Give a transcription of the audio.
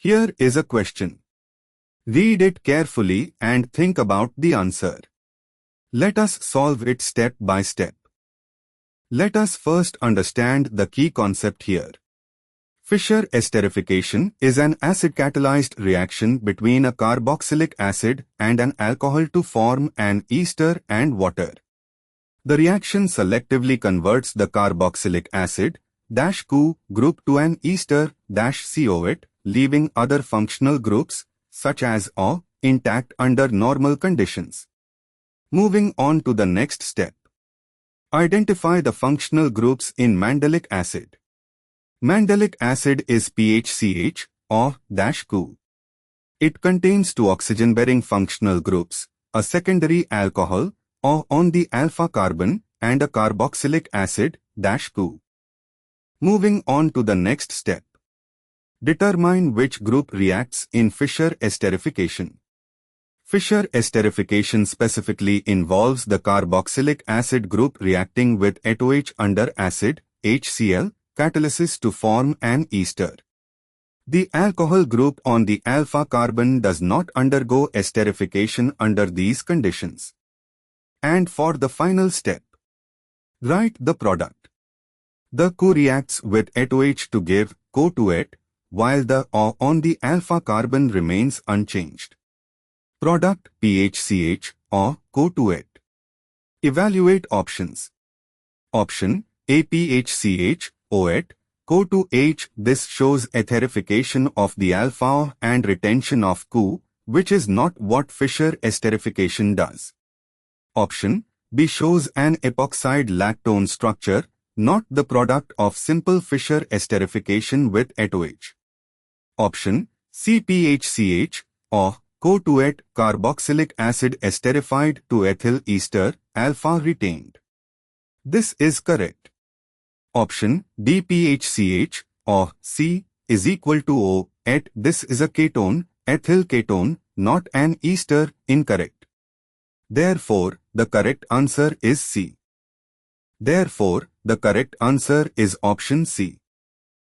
Here is a question. Read it carefully and think about the answer. Let us solve it step by step. Let us first understand the key concept here. Fischer esterification is an acid-catalyzed reaction between a carboxylic acid and an alcohol to form an ester and water. The reaction selectively converts the carboxylic acid -CO group to an ester -COate, leaving other functional groups, such as O, intact under normal conditions. Moving on to the next step. Identify the functional groups in mandelic acid. Mandelic acid is PHCH or -CO. It contains two oxygen-bearing functional groups, a secondary alcohol or on the alpha carbon and a carboxylic acid -CO. Moving on to the next step. Determine which group reacts in Fischer esterification. Fischer esterification specifically involves the carboxylic acid group reacting with ATOH under acid, HCl, catalysis to form an ester. The alcohol group on the alpha carbon does not undergo esterification under these conditions. And for the final step, write the product. The CO reacts with ATOH to give CO2ate, while the O on the alpha carbon remains unchanged. Product PHCH or CO2ate. Evaluate options. Option A, PHCH, OAte, CO2H. This shows etherification of the alpha and retention of CO, which is not what Fischer esterification does. Option B shows an epoxide lactone structure, not the product of simple Fischer esterification with ATOH. Option C, PHCH or CO2ate, carboxylic acid esterified to ethyl ester, alpha retained. This is correct. Option D, PHCH or C is equal to O, at this is a ketone, ethyl ketone, not an ester, incorrect. Therefore, the correct answer is C. Therefore, the correct answer is option C.